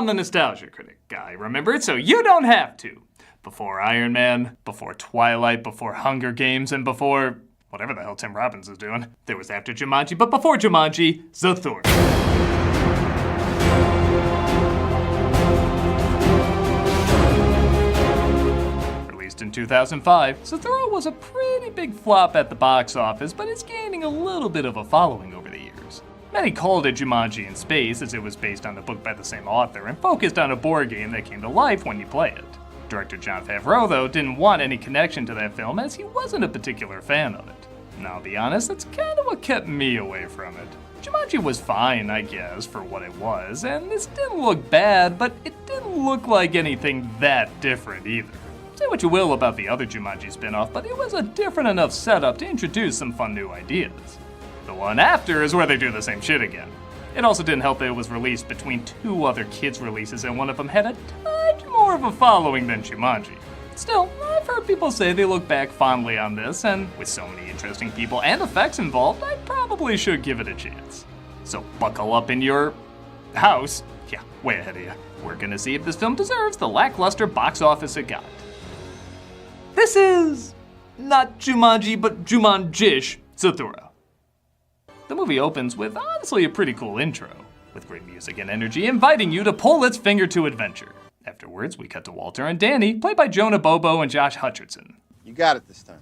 the nostalgia critic guy, remember? So you don't have to. Before Iron Man, before Twilight, before Hunger Games, and before whatever the hell Tim Robbins is doing. There was after Jumanji, but before Jumanji, Zathura. Released in 2005, Zathura was a pretty big flop at the box office, but it's gaining a little bit of a following over the years. Many called it Jumanji in space, as it was based on a book by the same author and focused on a board game that came to life when you play it. Director Jon Favreau, though, didn't want any connection to that film as he wasn't a particular fan of it. And I'll be honest, that's kind of what kept me away from it. Jumanji was fine, I guess, for what it was, and this didn't look bad, but it didn't look like anything that different either. Say what you will about the other Jumanji spinoff, but it was a different enough setup to introduce some fun new ideas. The one after is where they do the same shit again. It also didn't help that it was released between two other kids' releases, and one of them had a touch more of a following than Jumanji. Still, I've heard people say they look back fondly on this, and with so many interesting people and effects involved, I probably should give it a chance. So buckle up in your house. Yeah, way ahead of you. We're gonna see if this film deserves the lackluster box office it got. This is not Jumanji, but Jumanjish Zathura. The movie opens with honestly a pretty cool intro, with great music and energy inviting you to pull its finger to adventure. Afterwards, we cut to Walter and Danny, played by Jonah Bobo and Josh Hutcherson. You got it this time.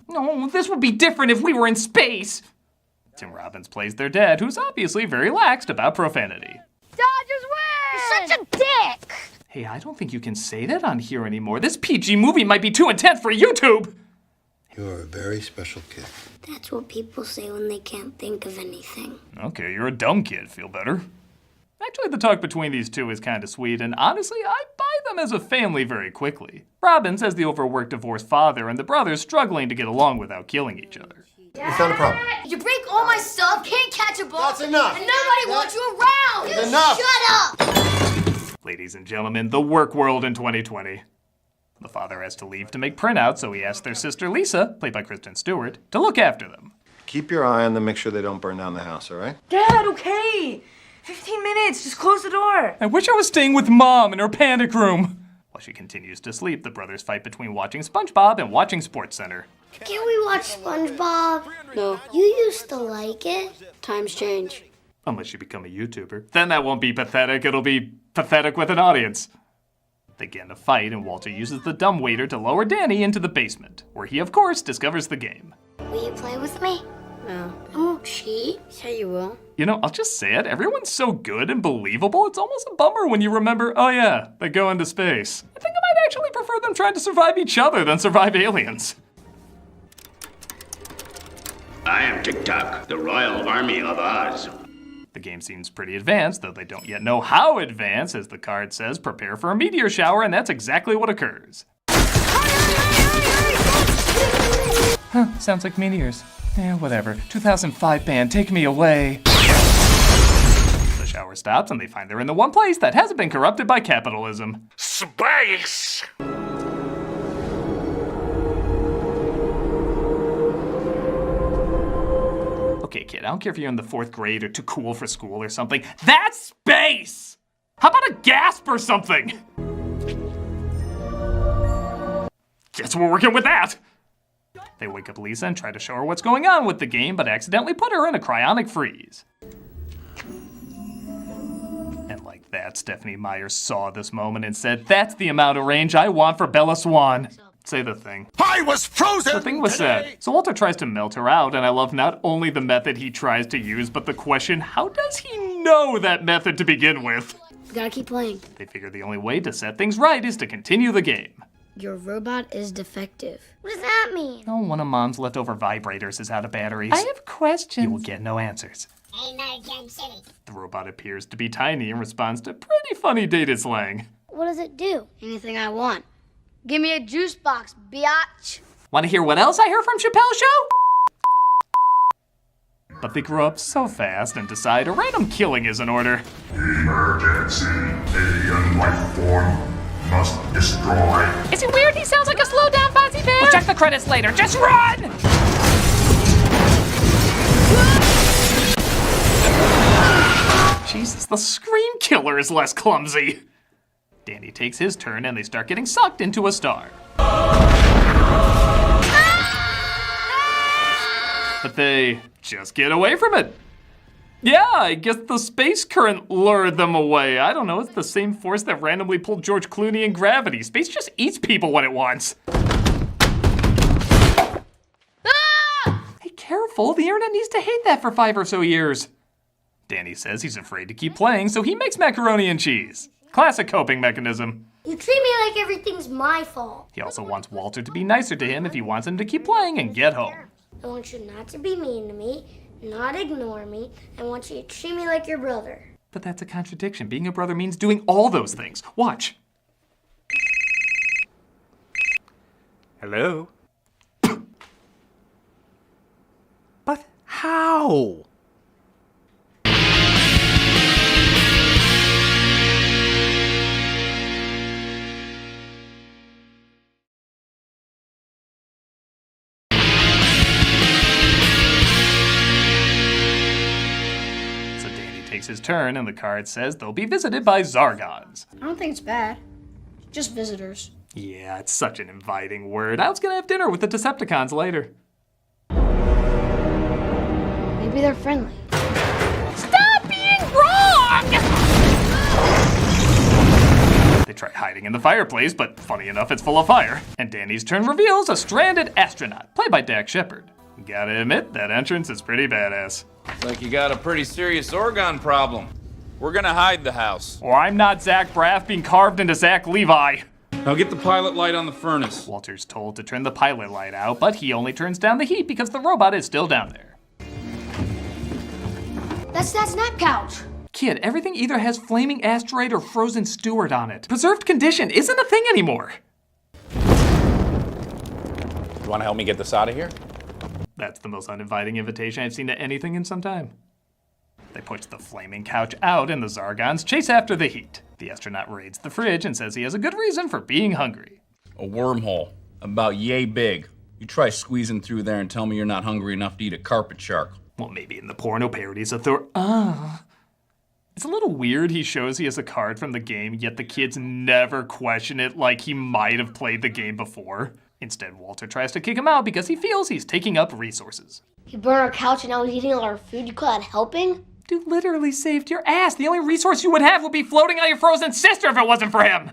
No, this would be different if we were in space. Tim Robbins plays their dad, who's obviously very laxed about profanity. Dodgers win! You're such a dick! Hey, I don't think you can say that on here anymore. This PG movie might be too intense for YouTube! You're a very special kid. That's what people say when they can't think of anything. Okay, you're a dumb kid. Feel better? Actually, the talk between these two is kind of sweet, and honestly, I buy them as a family very quickly. Robbins as the overworked divorced father, and the brothers struggling to get along without killing each other. You found a problem. You break all my stuff, can't catch a ball. That's enough. And nobody wants you around. That's enough. Shut up. Ladies and gentlemen, the work world in 2020. The father has to leave to make printouts, so he asks their sister Lisa, played by Kristen Stewart, to look after them. Keep your eye on them, make sure they don't burn down the house, all right? Dad, okay. 15 minutes, just close the door. I wish I was staying with Mom in her panic room. While she continues to sleep, the brothers fight between watching SpongeBob and watching SportsCenter. Can't we watch SpongeBob? No, You used to like it. times change. Unless you become a YouTuber. Then that won't be pathetic, it'll be pathetic with an audience. They get in a fight, and Walter uses the dumbwaiter to lower Danny into the basement, where he, of course, discovers the game. Will you play with me? No. I won't cheat. Yeah, you will. You know, I'll just say it, everyone's so good and believable, it's almost a bummer when you remember, oh yeah, they go into space. I think I might actually prefer them trying to survive each other than survive aliens. I am TikTok, the Royal Army of Oz. The game seems pretty advanced, though they don't yet know how advanced, as the card says, prepare for a meteor shower, and that's exactly what occurs. Huh, sounds like meteors. Whatever. 2005 band, take me away. The shower stops, and they find they're in the one place that hasn't been corrupted by capitalism. Space! Okay, kid, I don't care if you're in the 4th grade or too cool for school or something. That's space! How about a gasp or something? Guess we're working with that! They wake up Lisa and try to show her what's going on with the game, but accidentally put her in a cryonic freeze. And like that, Stephanie Meyer saw this moment and said, "That's the amount of range I want for Bella Swan." Say the thing. I was frozen! The thing was said. So Walter tries to melt her out, and I love not only the method he tries to use, but the question, how does he know that method to begin with? You gotta keep playing. They figure the only way to set things right is to continue the game. Your robot is defective. What does that mean? Oh, one of Mom's leftover vibrators is out of batteries. I have questions. You will get no answers. Ain't no Gem City. The robot appears to be tiny and responds to pretty funny dated slang. What does it do? Anything I want. Give me a juice box, biatch. Want to hear what else I heard from Chappelle's show? But they grow up so fast and decide a random killing is in order. Emergency. Alien life form must destroy. Is it weird he sounds like a slow down Fozzie Bear? We'll check the credits later. Just run! Jesus, the Scream Killer is less clumsy. Danny takes his turn and they start getting sucked into a star. But they just get away from it. Yeah, I guess the space current lured them away. I don't know, it's the same force that randomly pulled George Clooney in Gravity. Space just eats people when it wants. Hey, careful, the internet needs to hate that for 5 or so years. Danny says he's afraid to keep playing, so he makes macaroni and cheese. Classic coping mechanism. You treat me like everything's my fault. He also wants Walter to be nicer to him if he wants him to keep playing and get home. I want you not to be mean to me, not ignore me. I want you to treat me like your brother. But that's a contradiction. Being a brother means doing all those things. Watch. Hello? But how? Takes his turn, and the card says they'll be visited by Zargons. I don't think it's bad. Just visitors. Yeah, it's such an inviting word. I was gonna have dinner with the Decepticons later. Maybe they're friendly. Stop being wrong! They try hiding in the fireplace, but funny enough, it's full of fire. And Danny's turn reveals a stranded astronaut, played by Dak Shepard. Gotta admit, that entrance is pretty badass. Like you got a pretty serious organ problem. We're gonna hide the house. Or I'm not Zach Braff being carved into Zach Levi. Now get the pilot light on the furnace. Walter's told to turn the pilot light out, but he only turns down the heat because the robot is still down there. That's that snap couch. Kid, everything either has flaming asteroid or frozen Stewart on it. Preserved condition isn't a thing anymore. You wanna help me get this out of here? That's the most uninviting invitation I've seen to anything in some time. They push the flaming couch out and the Zargons chase after the heat. The astronaut raids the fridge and says he has a good reason for being hungry. A wormhole, about yay big. You try squeezing through there and tell me you're not hungry enough to eat a carpet shark. Well, maybe in the porno parodies of Zathura. It's a little weird he shows he has a card from the game, yet the kids never question it like he might have played the game before. Instead, Walter tries to kick him out because he feels he's taking up resources. He burned our couch and now he's eating all our food. You call that helping? Dude literally saved your ass. The only resource you would have would be floating on your frozen sister if it wasn't for him.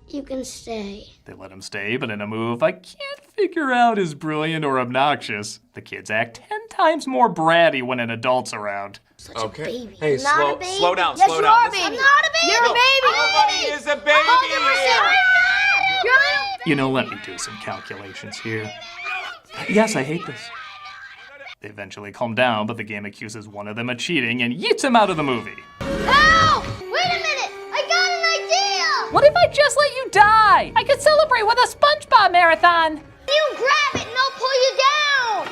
You can stay. They let him stay, but in a move I can't figure out is brilliant or obnoxious. The kids act 10 times more bratty when an adult's around. Such a baby. Hey, Not slow, a baby. slow down, Yes, slow you down. are, This- baby. I'm not a baby. You're a baby. Nobody is a baby here. You're a You know, let me do some calculations here. Yes, I hate this. They eventually calm down, but the game accuses one of them of cheating and yeets him out of the movie. Help! Wait a minute! I got an idea! What if I just let you die? I could celebrate with a SpongeBob marathon. You grab it and I'll pull you down!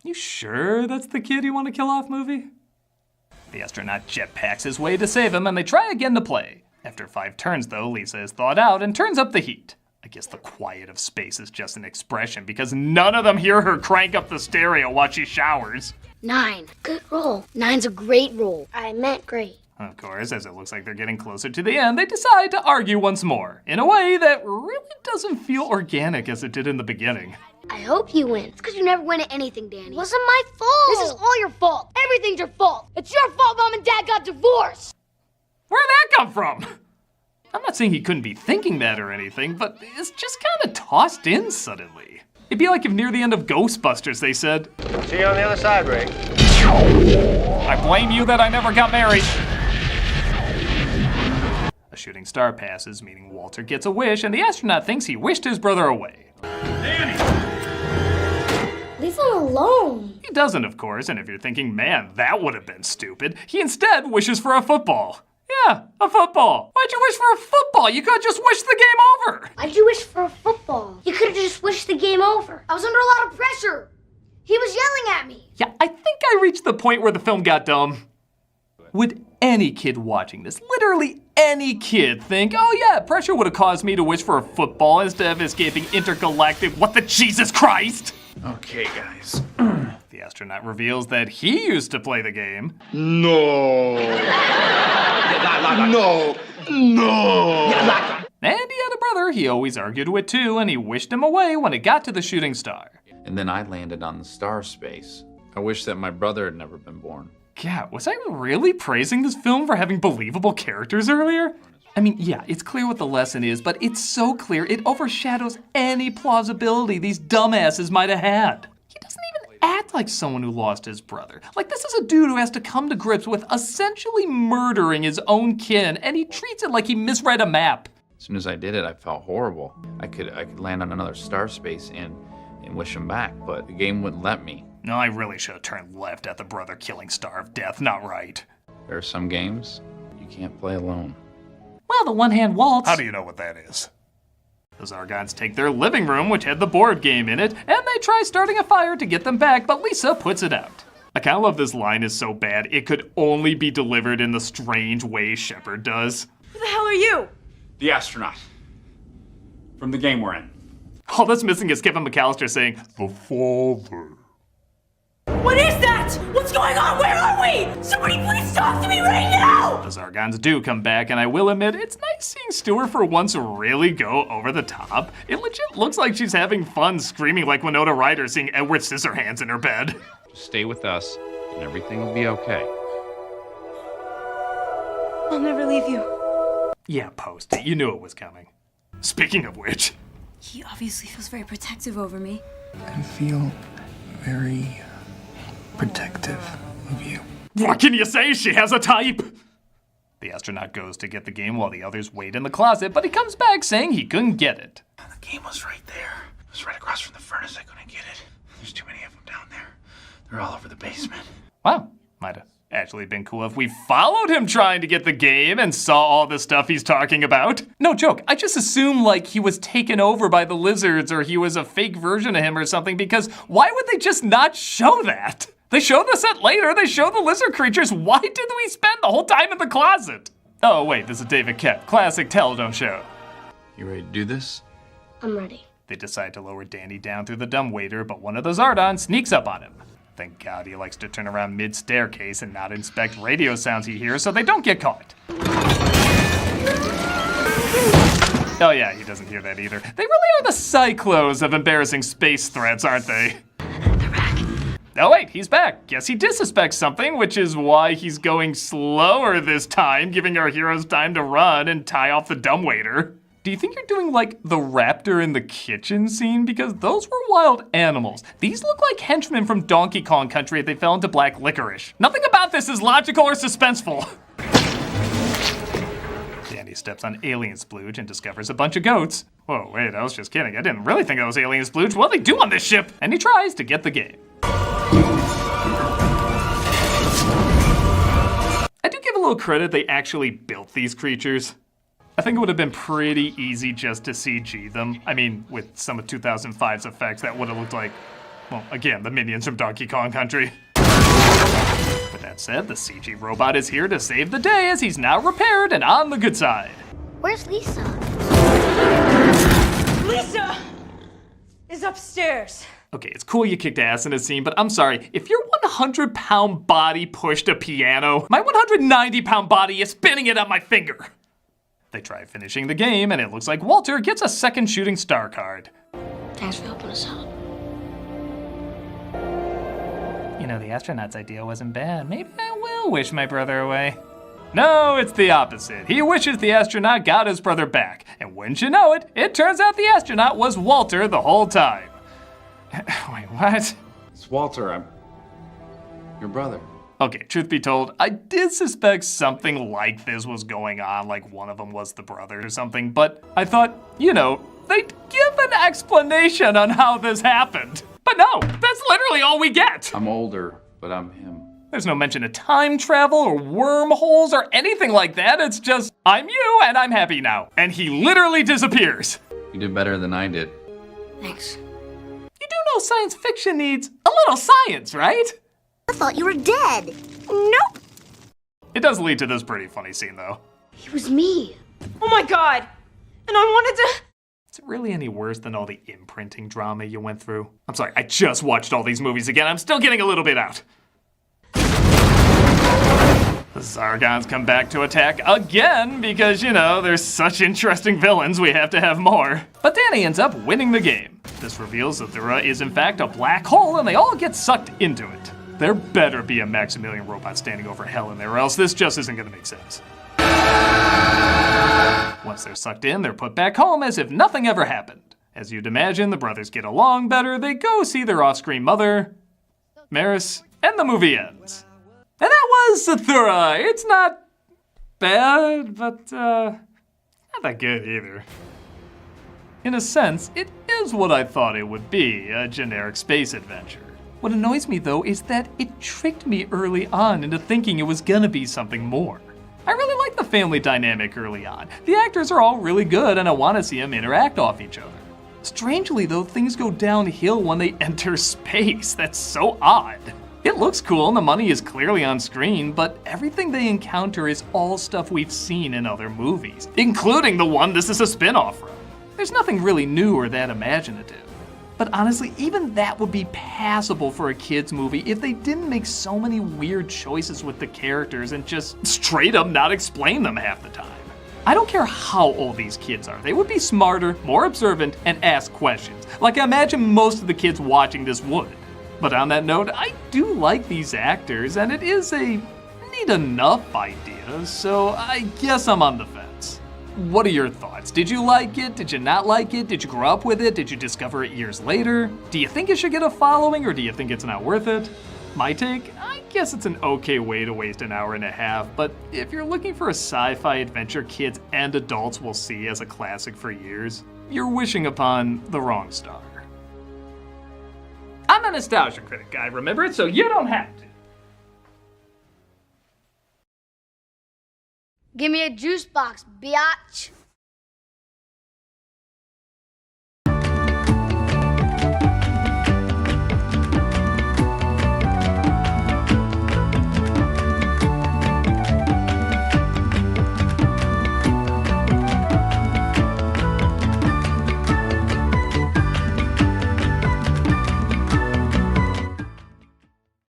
You sure that's the kid you want to kill off movie? The astronaut jetpacks his way to save him and they try again to play. After 5 turns though, Lisa is thawed out and turns up the heat. I guess the quiet of space is just an expression because none of them hear her crank up the stereo while she showers. 9. Good roll. 9's a great roll. I meant great. Of course, as it looks like they're getting closer to the end, they decide to argue once more, in a way that really doesn't feel organic as it did in the beginning. I hope you win. It's because you never win at anything, Danny. It wasn't my fault. This is all your fault. Everything's your fault. It's your fault Mom and Dad got divorced. Where'd that come from? I'm not saying he couldn't be thinking that or anything, but it's just kind of tossed in suddenly. It'd be like if near the end of Ghostbusters they said, See you on the other side, Ray. I blame you that I never got married. A shooting star passes, meaning Walter gets a wish, and the astronaut thinks he wished his brother away. Leave him alone. He doesn't, of course, and if you're thinking, man, that would have been stupid, he instead wishes for a football. Yeah, a football. Why'd you wish for a football? You could just wish the game over. Why'd you wish for a football? You could have just wished the game over. I was under a lot of pressure. He was yelling at me. Yeah, I think I reached the point where the film got dumb. Would any kid watching this, literally any kid, think, oh yeah, pressure would have caused me to wish for a football instead of escaping intergalactic what the Jesus Christ? Okay, guys. The The astronaut reveals that he used to play the game. No. No. No. And he had a brother he always argued with too, and he wished him away when it got to the shooting star. And then I landed on the star space. I wish that my brother had never been born. God, was I really praising this film for having believable characters earlier? I mean, yeah, it's clear what the lesson is, but it's so clear it overshadows any plausibility these dumbasses might have had. He doesn't even act like someone who lost his brother. Like, this is a dude who has to come to grips with essentially murdering his own kin, and he treats it like he misread a map. As soon as I did it, I felt horrible. I could land on another star space and wish him back, but the game wouldn't let me. No, I really should have turned left at the brother-killing star of death, not right. There are some games you can't play alone. Well, the one-hand waltz. How do you know what that is? The Zargons take their living room, which had the board game in it, and they try starting a fire to get them back, but Lisa puts it out. I kinda love this line is so bad, it could only be delivered in the strange way Shepard does. Who the hell are you? The astronaut. From the game we're in. All that's missing is Kevin McAllister saying, The father. What is that? What's going on? Where are we? Somebody please talk to me right now! the Zargons do come back, and I will admit, it's nice seeing Stewart for once really go over the top. It legit looks like she's having fun screaming like Winona Ryder seeing Edward Scissorhands in her bed. Just stay with us, and everything will be okay. I'll never leave you. Yeah, post it. You knew it was coming. Speaking of which... He obviously feels very protective over me. I feel very protective of you. What can you say? She has a type! The astronaut goes to get the game while the others wait in the closet, but he comes back saying he couldn't get it. The game was right there. It was right across from the furnace. I couldn't get it. There's too many of them down there. They're all over the basement. Wow, might have actually been cool if we followed him trying to get the game and saw all the stuff he's talking about. No joke, I just assumed like he was taken over by the lizards or he was a fake version of him or something, because why would they just not show that? They show the set later, they show the lizard creatures. Why did we spend the whole time in the closet? Oh wait, this is David Kep, classic tell don't show. You ready to do this? I'm ready. They decide to lower Danny down through the dumbwaiter, but one of the Zardons sneaks up on him. Thank God he likes to turn around mid-staircase and not inspect radio sounds he hears so they don't get caught. Oh yeah, he doesn't hear that either. They really are the cyclos of embarrassing space threats, aren't they? They're back. Oh wait, he's back. Guess he did suspect something, which is why he's going slower this time, giving our heroes time to run and tie off the dumbwaiter. Do you think you're doing like the raptor in the kitchen scene? Because those were wild animals. These look like henchmen from Donkey Kong Country if they fell into black licorice. Nothing about this is logical or suspenseful. Danny steps on alien splooge and discovers a bunch of goats. Whoa, wait, I was just kidding. I didn't really think that was alien splooge. What do they do on this ship? And he tries to get the game. I do give a little credit they actually built these creatures. I think it would have been pretty easy just to CG them. I mean, with some of 2005's effects, that would have looked like, well, again, the minions from Donkey Kong Country. With that said, the CG robot is here to save the day as he's now repaired and on the good side. Where's Lisa? Lisa is upstairs. Okay, it's cool you kicked ass in a scene, but I'm sorry, if your 100-pound body pushed a piano, my 190-pound body is spinning it on my finger. They try finishing the game, and it looks like Walter gets a second shooting star card. Thanks for helping us out. You know, the astronaut's idea wasn't bad. Maybe I will wish my brother away. No, it's the opposite. He wishes the astronaut got his brother back. And wouldn't you know it, it turns out the astronaut was Walter the whole time. Wait, what? It's Walter, I'm your brother. Okay, truth be told, I did suspect something like this was going on, like one of them was the brother or something, but I thought, you know, they'd give an explanation on how this happened. But no, that's literally all we get. I'm older, but I'm him. There's no mention of time travel or wormholes or anything like that. It's just, I'm you and I'm happy now. And he literally disappears. You did better than I did. Thanks. You do know science fiction needs a little science, right? I thought you were dead. Nope. It does lead to this pretty funny scene, though. It was me. Oh my god. And I wanted to... Is it really any worse than all the imprinting drama you went through? I'm sorry, I just watched all these movies again. I'm still getting a little bit out. The Zargons come back to attack again because, you know, there's such interesting villains, we have to have more. But Danny ends up winning the game. This reveals that Zathura is in fact a black hole and they all get sucked into it. There better be a Maximilian robot standing over hell in there or else this just isn't gonna make sense. Once they're sucked in, they're put back home as if nothing ever happened. As you'd imagine, the brothers get along better, they go see their off-screen mother, Maris, and the movie ends. And that was Zathura. It's not bad, but not that good either. In a sense, it is what I thought it would be, a generic space adventure. What annoys me though is that it tricked me early on into thinking it was gonna be something more. I really like the family dynamic early on. The actors are all really good and I want to see them interact off each other. Strangely though, things go downhill when they enter space. That's so odd. It looks cool and the money is clearly on screen, but everything they encounter is all stuff we've seen in other movies, including the one this is a spin-off from. There's nothing really new or that imaginative. But honestly, even that would be passable for a kid's movie if they didn't make so many weird choices with the characters and just straight up not explain them half the time. I don't care how old these kids are, they would be smarter, more observant, and ask questions, like I imagine most of the kids watching this would. But on that note, I do like these actors, and it is a neat enough idea, so I guess I'm on the fence. What are your thoughts? Did you like it? Did you not like it? Did you grow up with it? Did you discover it years later? Do you think it should get a following, or do you think it's not worth it? My take? I guess it's an okay way to waste an hour and a half, but if you're looking for a sci-fi adventure kids and adults will see as a classic for years, you're wishing upon the wrong star. I'm a nostalgia critic guy, remember it? So you don't have to. Give me a juice box, biatch.